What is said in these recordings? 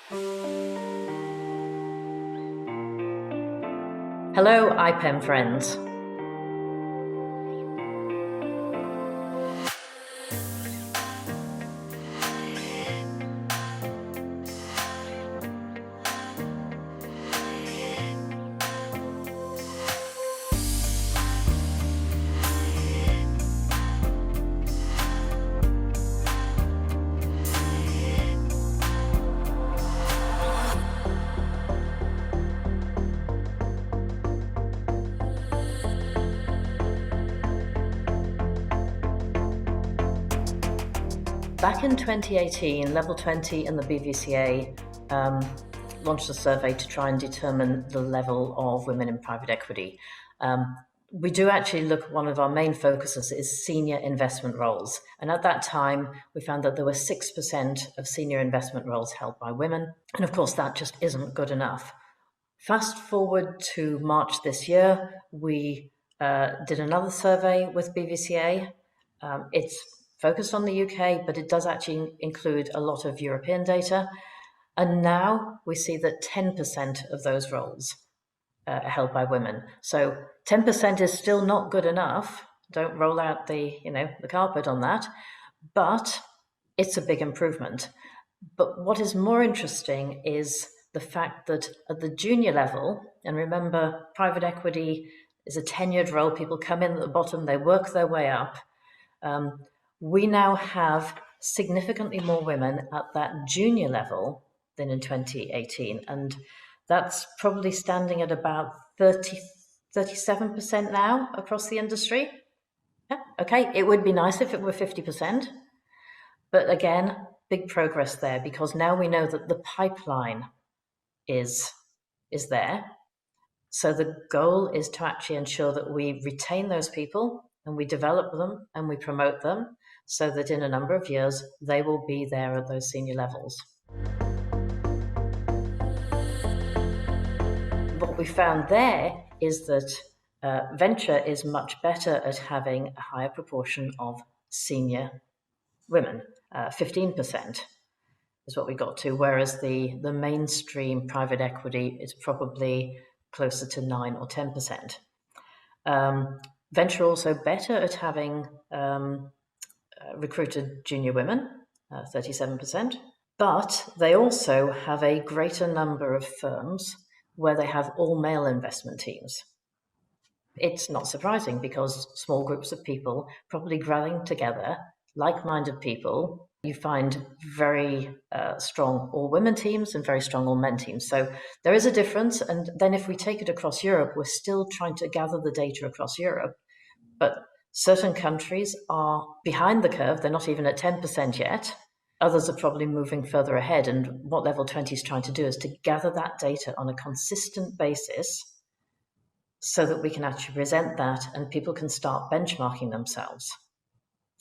Hello, IPEM friends. Back in 2018, Level 20 and the BVCA launched a survey to try and determine the level of women in private equity. We do actually look at one of our main focuses is senior investment roles. And at that time, we found that there were 6% of senior investment roles held by women. And of course, that just isn't good enough. Fast forward to March this year, we did another survey with BVCA. It's focused on the UK, but it does actually include a lot of European data. And now we see that 10% of those roles are held by women. So 10% is still not good enough. Don't roll out the carpet on that, but it's a big improvement. But what is more interesting is the fact that at the junior level, and remember, private equity is a tenured role. People come in at the bottom, they work their way up. We now have significantly more women at that junior level than in 2018. And that's probably standing at about 37% now across the industry. Yeah, okay, it would be nice if it were 50%. But again, big progress there because now we know that the pipeline is there. So the goal is to actually ensure that we retain those people and we develop them and we promote them so that in a number of years, they will be there at those senior levels. What we found there is that venture is much better at having a higher proportion of senior women, 15% is what we got to, whereas the mainstream private equity is probably closer to 9 or 10%. Venture also better at having recruited junior women, 37%, but they also have a greater number of firms where they have all male investment teams. It's not surprising because small groups of people probably growing together, like-minded people, you find very strong all-women teams and very strong all-men teams. So there is a difference. And then if we take it across Europe, we're still trying to gather the data across Europe. But certain countries are behind the curve. They're not even at 10% yet. Others are probably moving further ahead. And what Level 20 is trying to do is to gather that data on a consistent basis so that we can actually present that and people can start benchmarking themselves.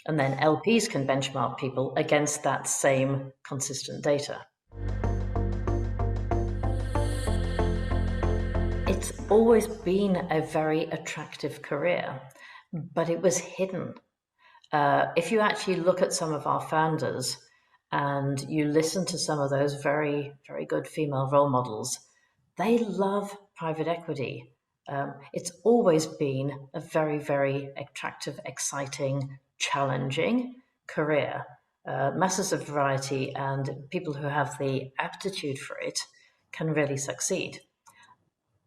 And then LPs can benchmark people against that same consistent data. It's always been a very attractive career, but it was hidden. If you actually look at some of our founders and you listen to some of those very, very good female role models, they love private equity. It's always been a very, very attractive, exciting, challenging career, masses of variety, and people who have the aptitude for it can really succeed.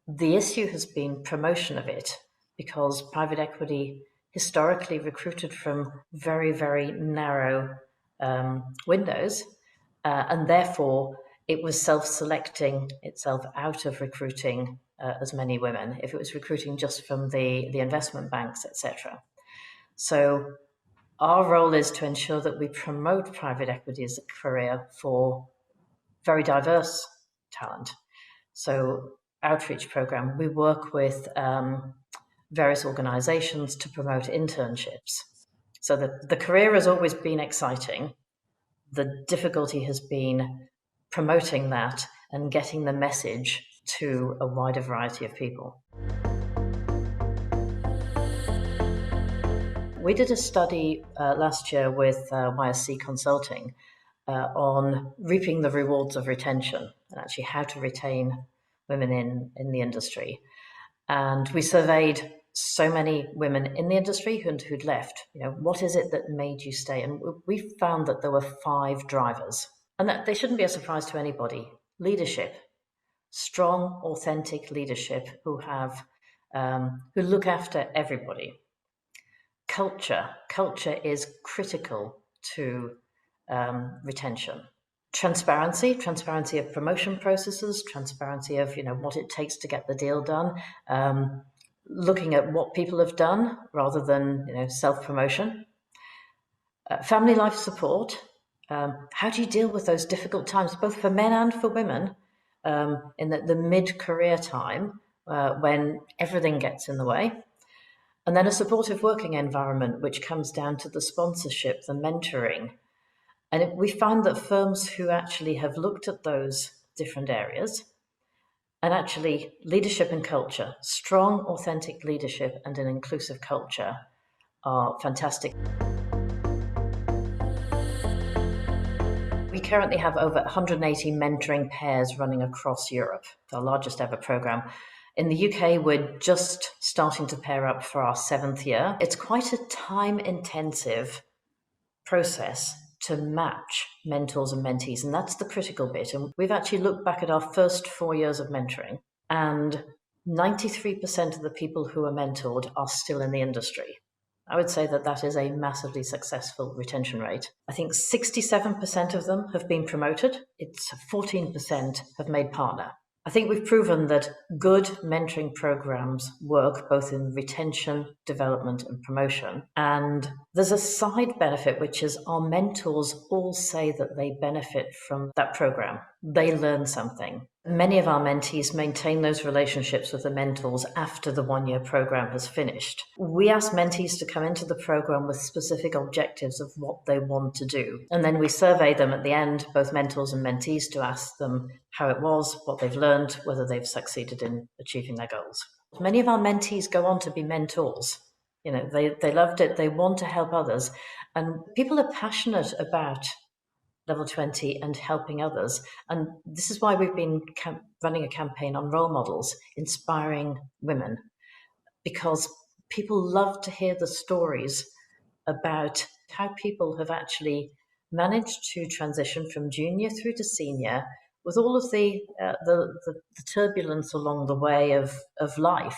The issue has been promotion of it because private equity historically recruited from very, very narrow windows, and therefore it was self-selecting itself out of recruiting as many women if it was recruiting just from the investment banks, etc. So our role is to ensure that we promote private equity as a career for very diverse talent. So outreach program, we work with various organizations to promote internships. So the career has always been exciting. The difficulty has been promoting that and getting the message to a wider variety of people. We did a study last year with YSC Consulting, on reaping the rewards of retention and actually how to retain women in the industry. And we surveyed so many women in the industry who'd left. What is it that made you stay? And we found that there were 5 drivers, and that they shouldn't be a surprise to anybody. Leadership, strong, authentic leadership who look after everybody. Culture is critical to retention. Transparency of promotion processes, transparency of what it takes to get the deal done, looking at what people have done rather than self-promotion. Family life support. How do you deal with those difficult times, both for men and for women, in the mid-career time when everything gets in the way? And then a supportive working environment, which comes down to the sponsorship, the mentoring. And we found that firms who actually have looked at those different areas, and actually leadership and culture, strong, authentic leadership and an inclusive culture are fantastic. We currently have over 180 mentoring pairs running across Europe, our largest ever program. In the UK, we're just starting to pair up for our 7th year. It's quite a time-intensive process to match mentors and mentees, and that's the critical bit. And we've actually looked back at our first 4 years of mentoring, and 93% of the people who are mentored are still in the industry. I would say that is a massively successful retention rate. I think 67% of them have been promoted. It's 14% have made partner. I think we've proven that good mentoring programs work both in retention, development, and promotion. And there's a side benefit, which is our mentors all say that they benefit from that program. They learn something. Many of our mentees maintain those relationships with the mentors after the 1-year program has finished. We ask mentees to come into the program with specific objectives of what they want to do. And then we survey them at the end, both mentors and mentees, to ask them how it was, what they've learned, whether they've succeeded in achieving their goals. Many of our mentees go on to be mentors. They loved it, they want to help others. And people are passionate about Level 20 and helping others. And this is why we've been running a campaign on role models, inspiring women, because people love to hear the stories about how people have actually managed to transition from junior through to senior with all of the turbulence along the way of life.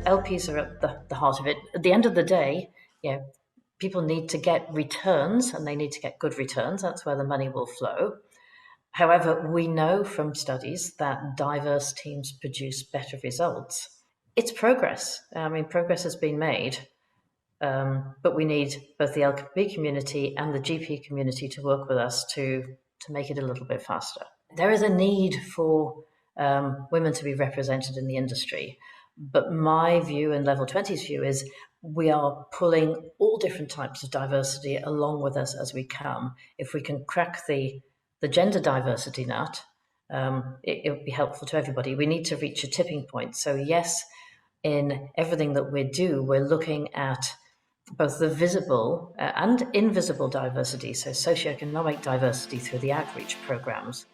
LPs are at the heart of it. At the end of the day, people need to get returns, and they need to get good returns. That's where the money will flow. However, we know from studies that diverse teams produce better results. It's progress. Progress has been made, but we need both the LP community and the GP community to work with us to make it a little bit faster. There is a need for women to be represented in the industry. But my view and Level 20's view is we are pulling all different types of diversity along with us as we come. If we can crack the gender diversity nut, it would be helpful to everybody. We need to reach a tipping point. So yes, in everything that we do, we're looking at both the visible and invisible diversity, so socioeconomic diversity through the outreach programs.